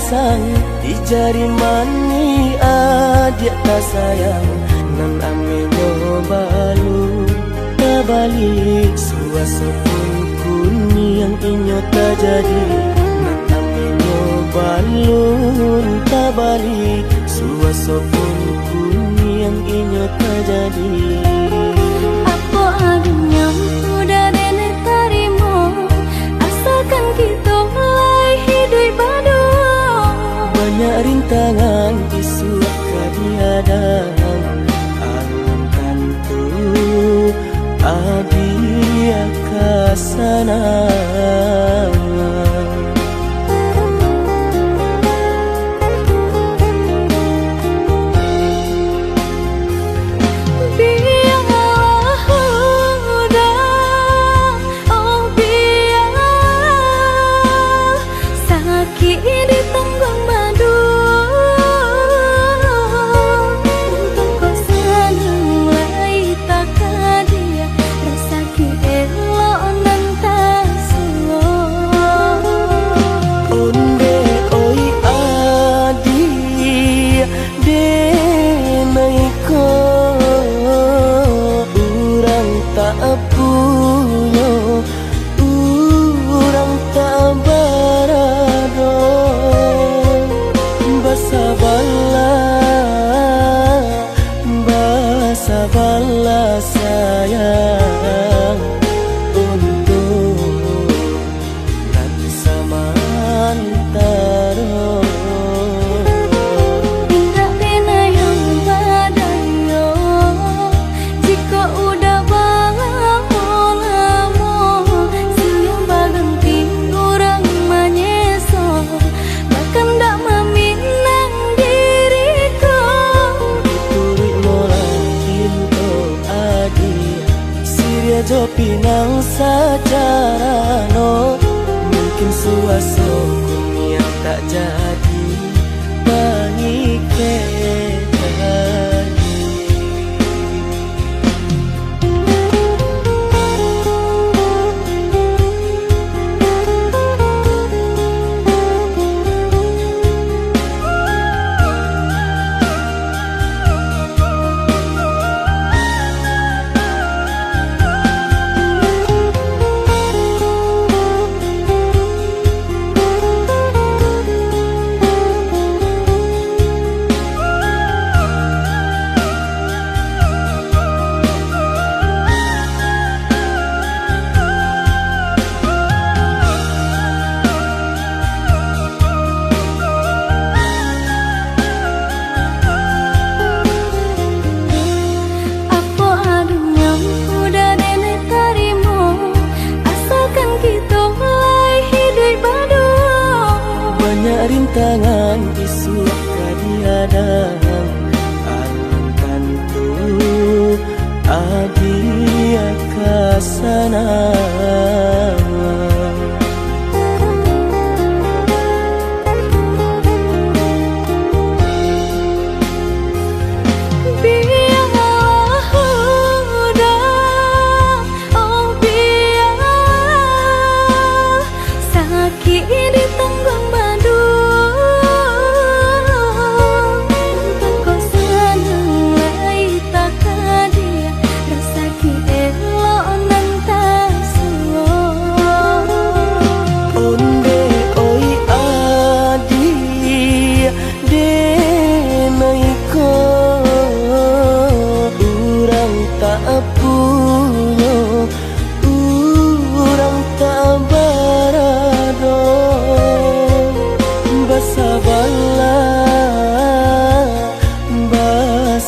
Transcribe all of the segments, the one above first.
sang di jari mani adik tak sayang nan amenyo balu tabali suaso pun kuni yang inyo tak jadi nan amenyo balu tabali suaso pun kuni yang inyo tak jadi. Apa adanya udah nenek tarimo asalkan kita mulai hidup baru. Banyak rintangan isu kadiadang alam tentu adia kasana. Sabarlah sayang untuk nanti samantara. Indah pena yang badayo jika udah lamo siang baganti orang manyeso bahkan tak meminang diriku. Dituri mola Siria jo pinang secara no mungkin suaso kuni yang tak jadi bagi rintangan isu kadiadang alam tentu adia kasana.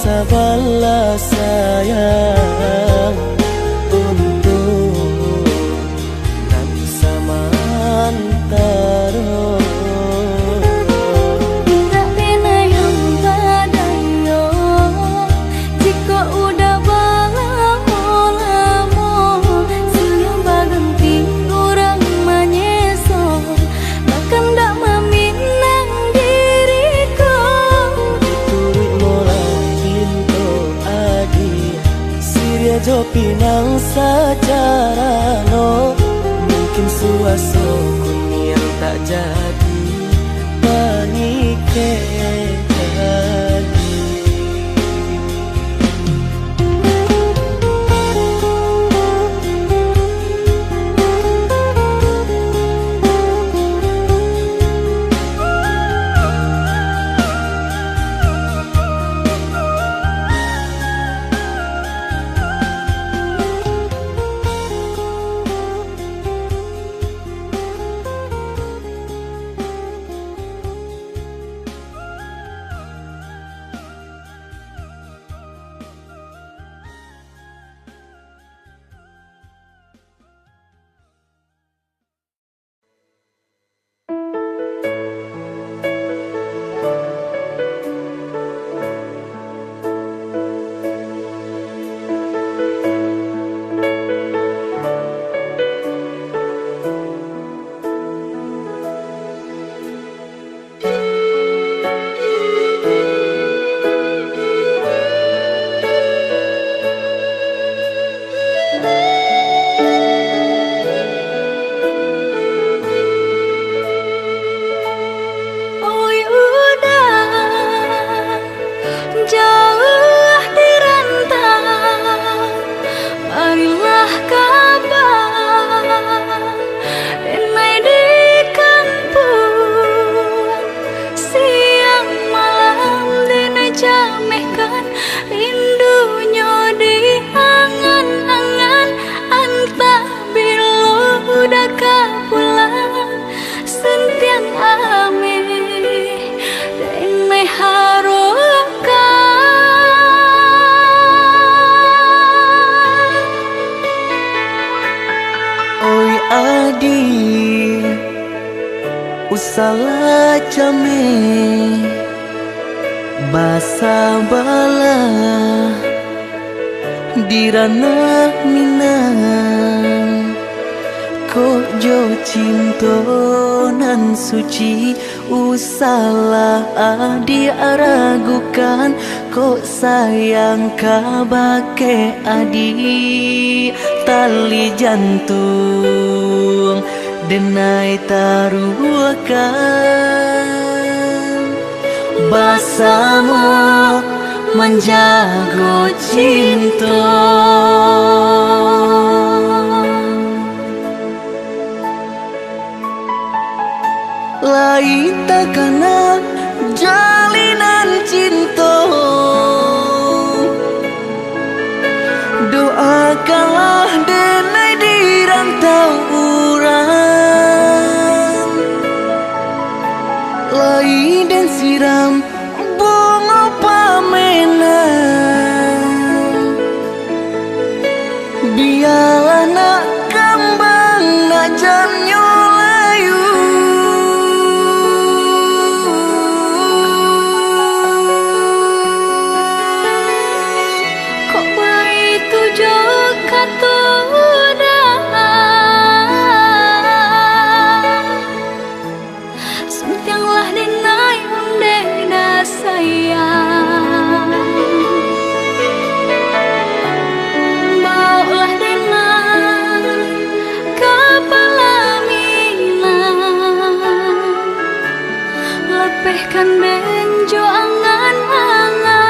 Sabarlah sayang untuk nanti samantara. Indah pena yang badayo jika udah lamo siang baganti orang manyeso bahkan tak meminang diriku. Dituri mola Siria jo pinang secara no mungkin suaso kuni yang tak jadi salah jame basa bala di ranah minang kok jo cinta nan suci usalah adi aragukan kok sayang kabake adi tali jantung denai taruhkan basamu menjago cinta lain takana jalinan cinta doakanlah denai di rantau urang lain dan siram bunga pamenang biarlah nak kembang nak janyo layu kok baik tujuh kata sentianglah denai unde da sayang baulah denai kepala minang lepehkan benjo angan-angan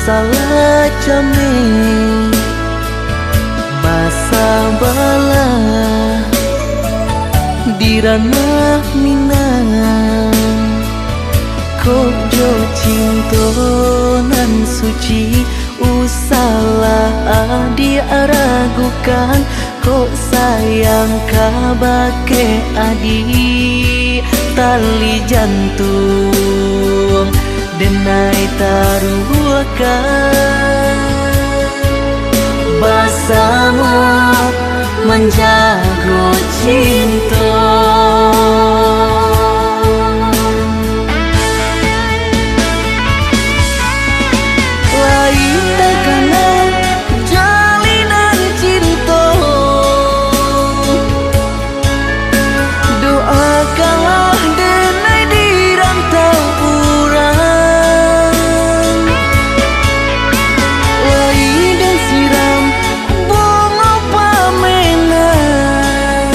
salah jame basa bala di ranah minang kok jo cinta nan suci usalah adi aragukan kok sayang kabake adi tali jantung denai taruhkan basamu menjago cinta lain takana jalinan cinta doakanlah denai di rantau urang lain dan siram bunga pamenang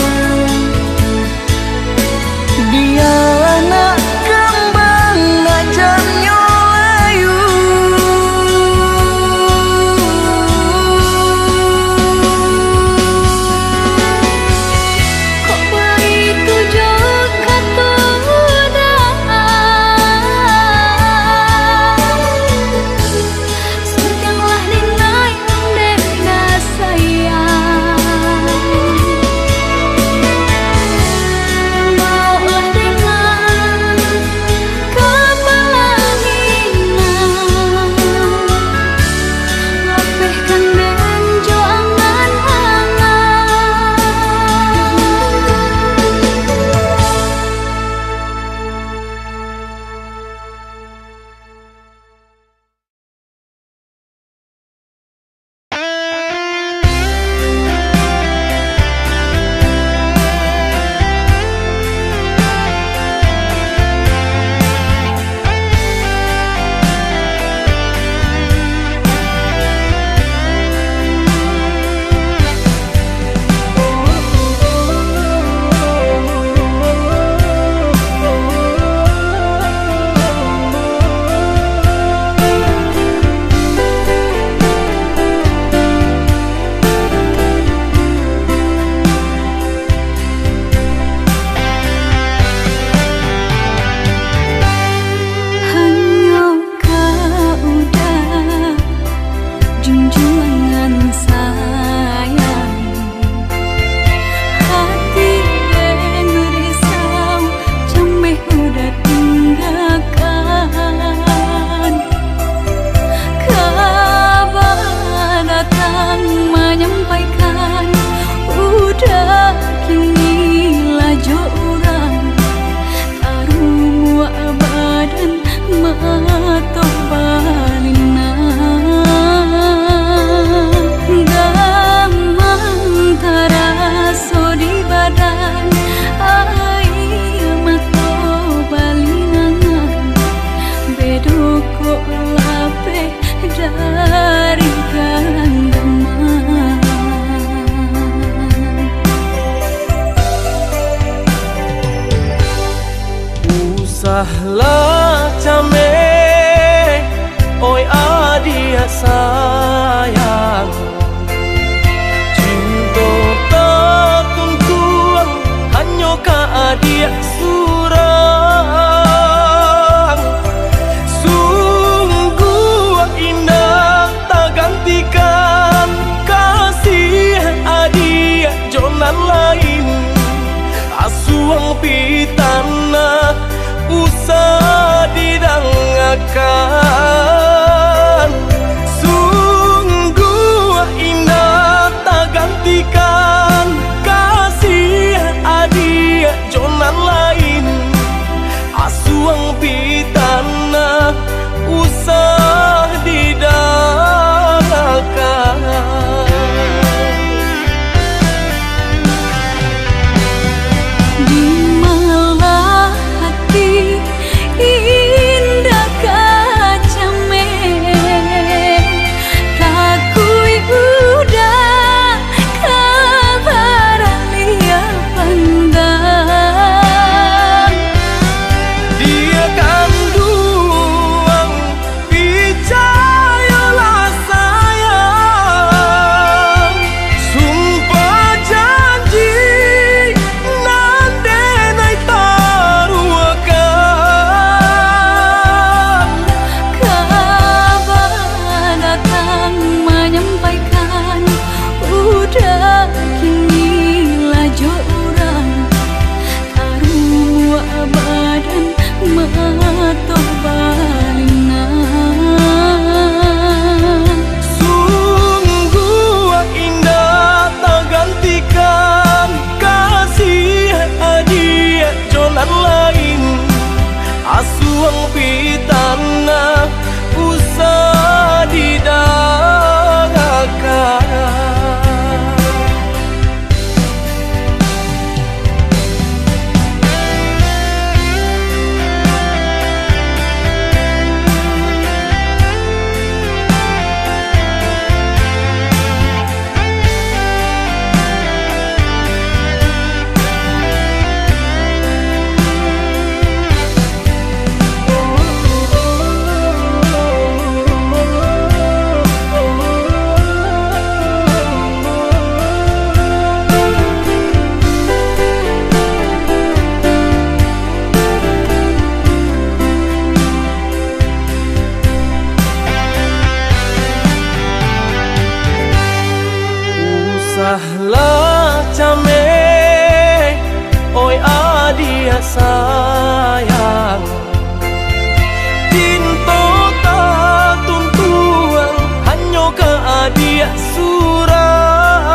Usahlah came, oi adik sayang, cinta tak tuntuan hanya ka adik surang. Sungguh indah tak gantikan kasih adik jonan lain. Asuang pitana usah didangakan. Sungguh indah tak gantikan kasih adik jonan lain. Asuang pitana usah didangakan. Sungguh indah tak gantikan kasih adik jonan lain. Asuang pitana usah didangakan. Usahlah came, oi adik sayang, cinta tak tuntuan hanya ka adik surang.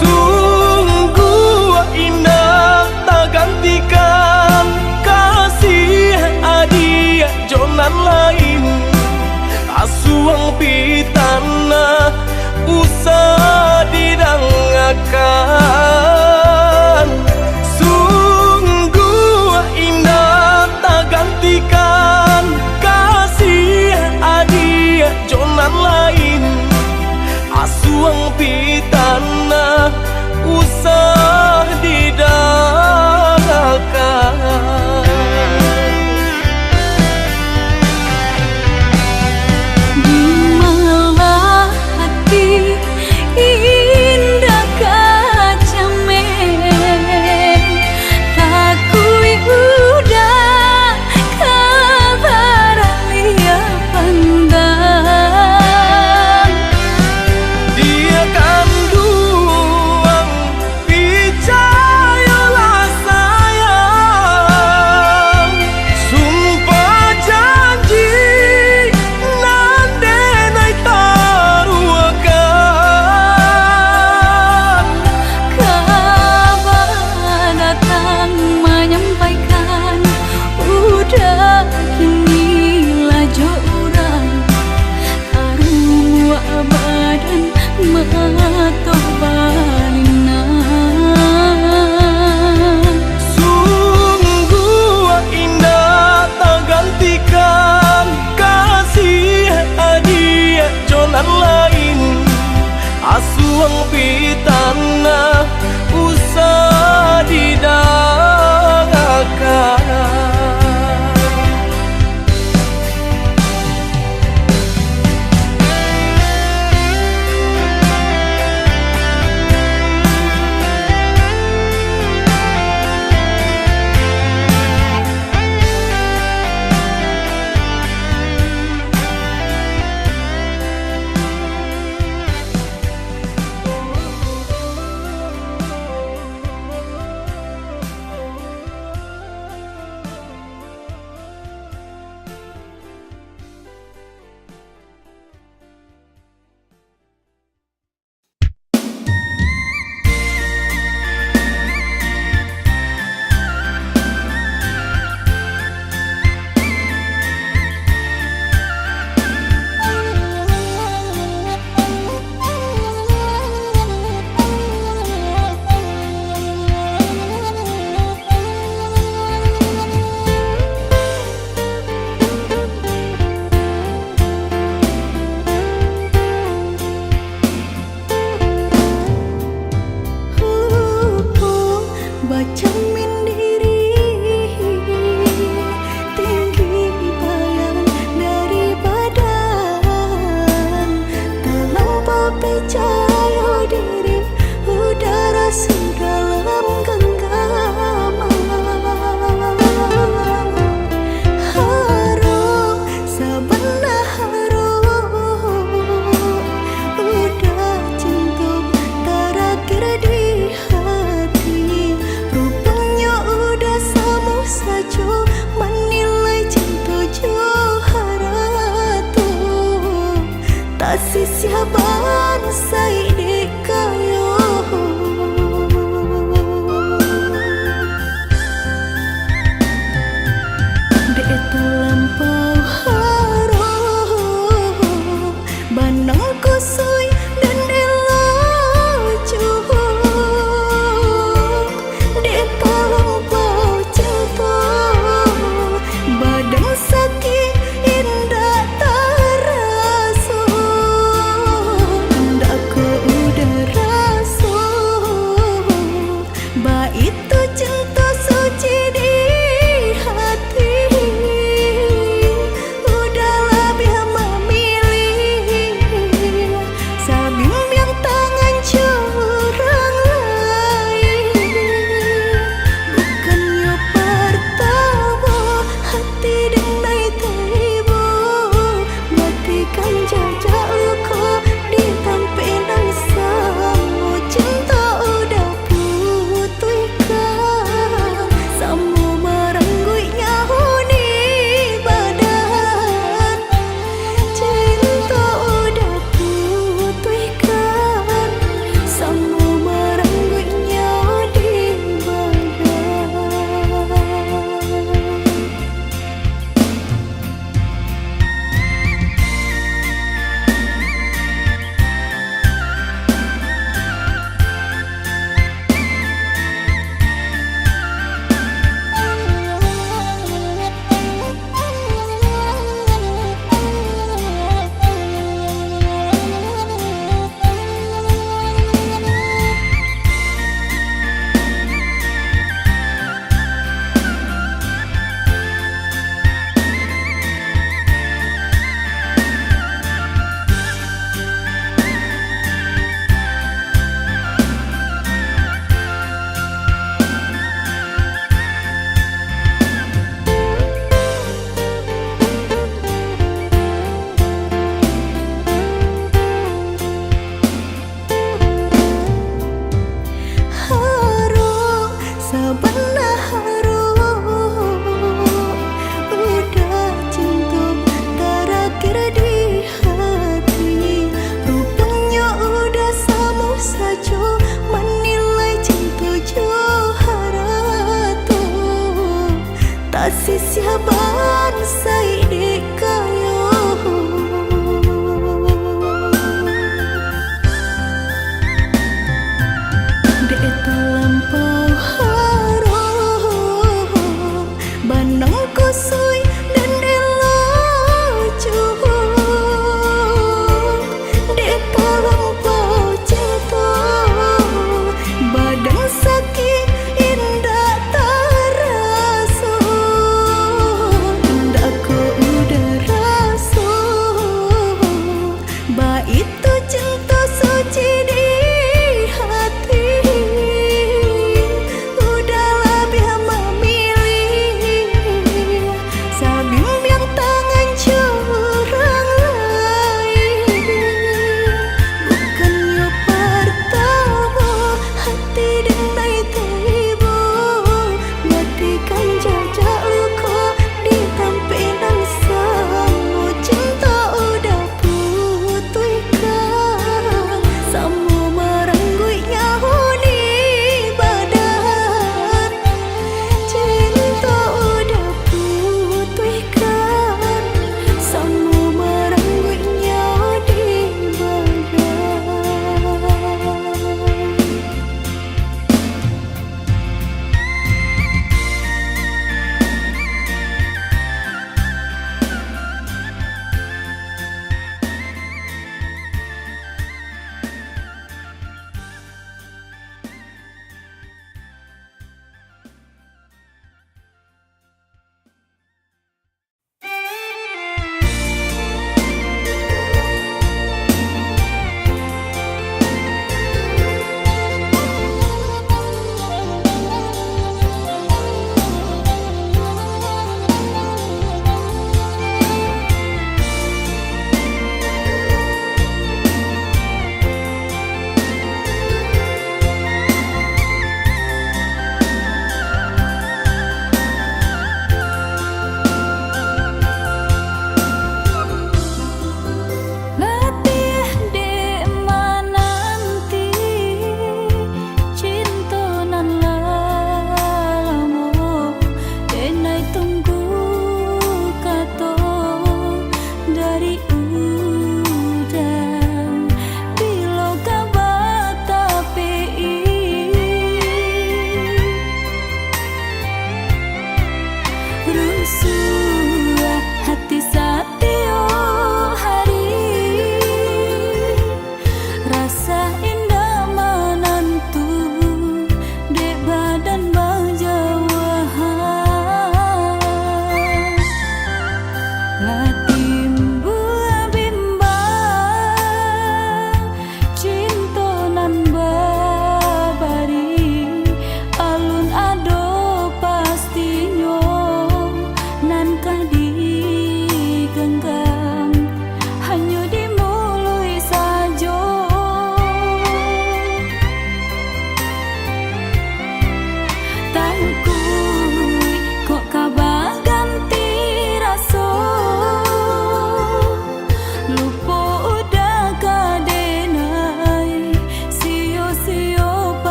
Sungguh indah tak gantikan kasih adik jonan lain. Asuang pitana usah didangakan. Sungguh indah tak gantikan kasih adik jonan lain. Asuang pitana usah didangakan. Sungguh indah tak gantikan kasih adik jonan lain. Asuang pitana usah didangakan. basuh dalam genggaman. Harum, sabana harum, udah cinta terakhir di hati. Rupanya udah sama saja menilai cinta Johara tuh. Tak sisiaban saya dikayo. Dek terlampau harum, banang kusui dan elajuh. Dek terlampau cinta, badan sakit indah terasa. Ndak ku udah rasa, bah itu cinta suci di hati. Udahlah biar memilih, sabimbing tangan curang lain. Bukannya pertama hati denai tiba, matikan jajak luka di tampilan sama. Cinta udah putihkan, sama merengguinya huni badan. Cinta udah putihkan, sama merengguinya di badan. Harum, sabana harum, udah cinta terakhir di hati. Rupanya udah sama saja menilai cinta Johara tuh. Tak sisiaban saya dikayo. Dek terlampau harum, banang kusui dan elajuh. Dek terlampau cinta, badan sakit indah terasa.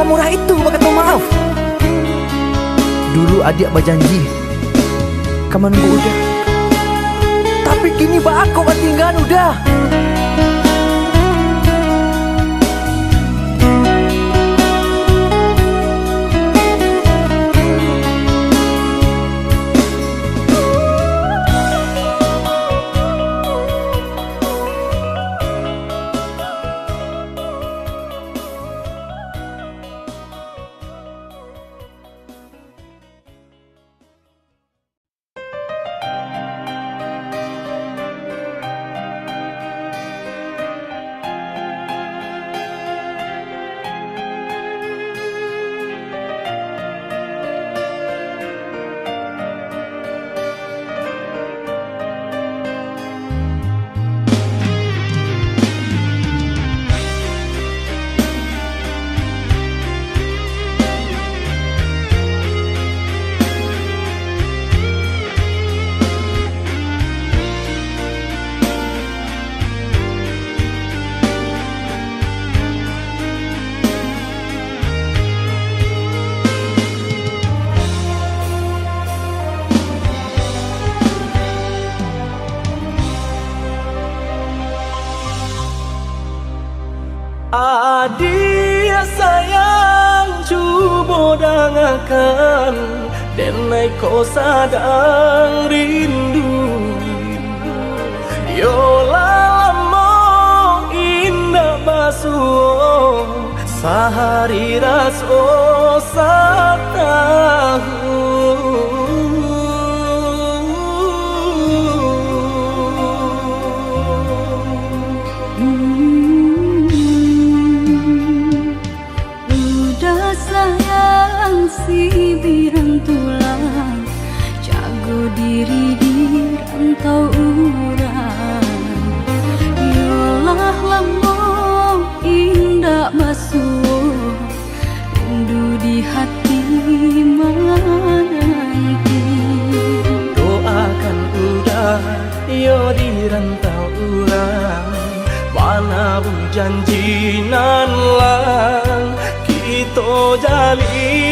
samurah itu kata maaf. Dulu adik berjanji kamu nunggu udah, tapi kini aku ketinggalan udah. Adik sayang cuba dengarkan, denai kau sadang rindu. Yolah lama indah basuh, sehari raso satahu. Si birang tulang jago diri di rantau urang. Yolah lamo indah basuh, rindu di hati menanti. Doakan udah yo di rantau urang, mana janji nan lang kita jalin.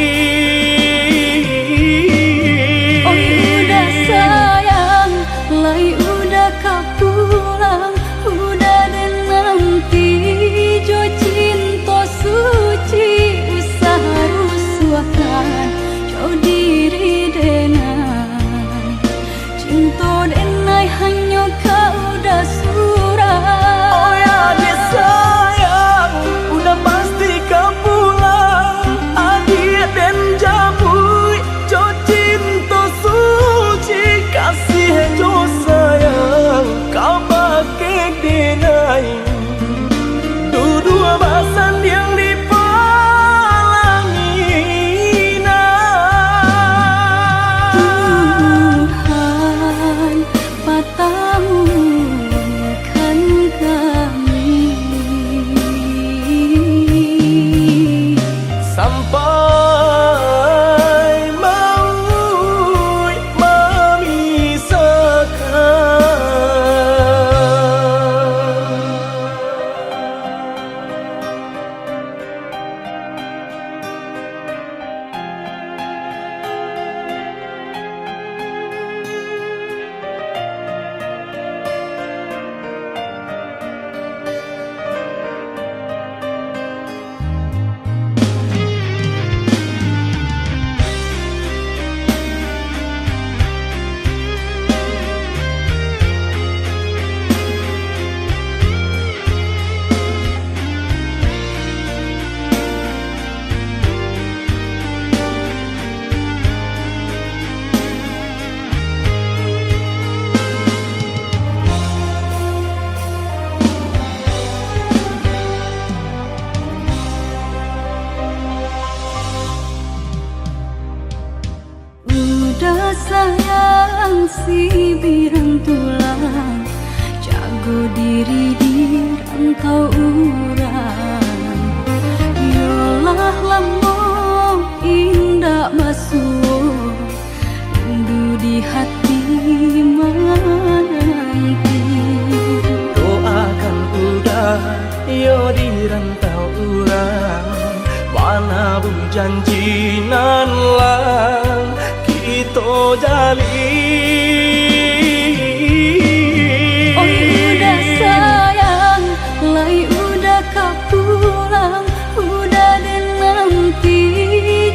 Oh udah sayang, lai udah kau pulang, udah dan nanti jo cinta suci usaha rusuhkan jauh diri denai. Cinta denai hanya kau udah surah. Oh ya dia sayang, udah pasti kau pulang. Adik dan jabui jo cinta suci, kasih jo sayang kau pakai denai. Dua bahasan yang dipalangina. Tuhan patahkan kami sampai maut udah sayang si birang tulang jago diri di rantau urang. Yolah lamo indah basuh, rindu di hati menanti. doakan udah yo di rantau urang, Mana bu janji nan lang kita jalin. Oi udah sayang, lai udah kau pulang, udah dan nanti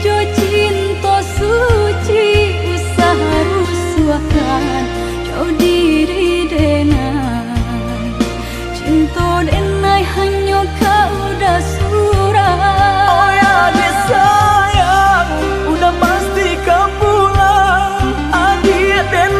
jo cinta suci usaha rusuhkan jo diri denai. Cinta denai hanya kau udah surah. Oh ya dek sayang, udah pasti kau pulang. Adik dan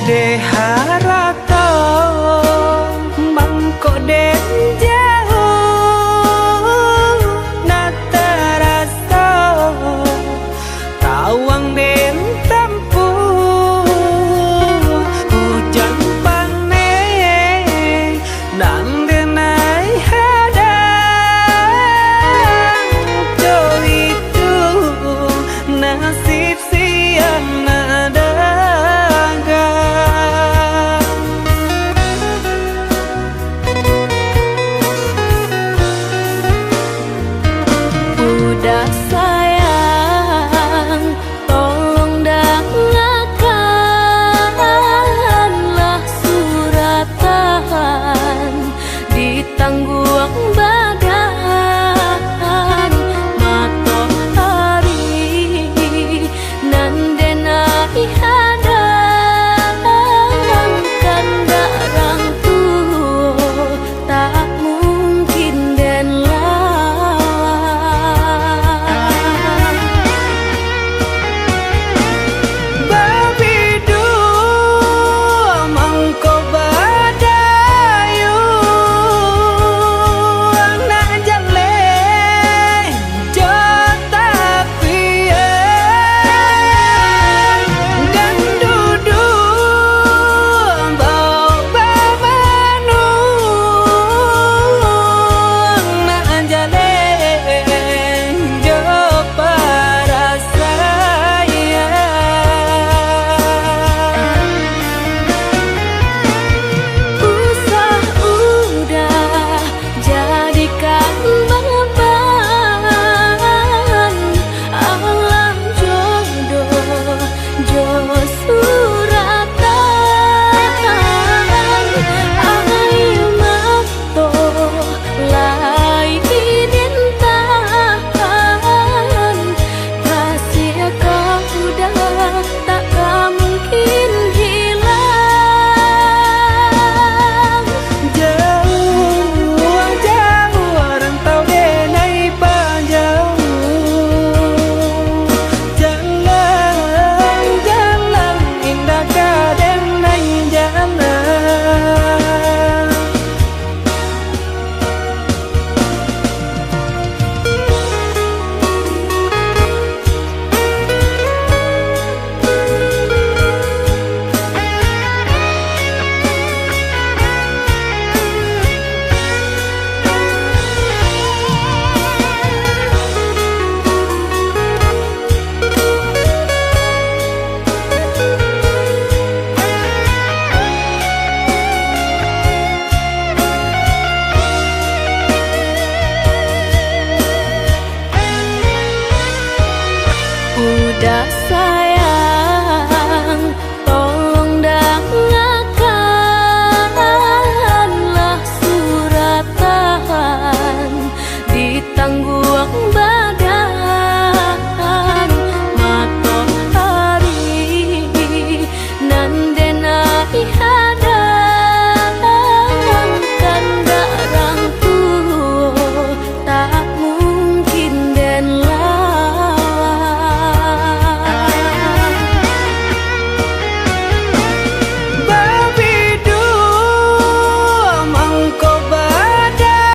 de harato mangko den jauh na terasa tawang de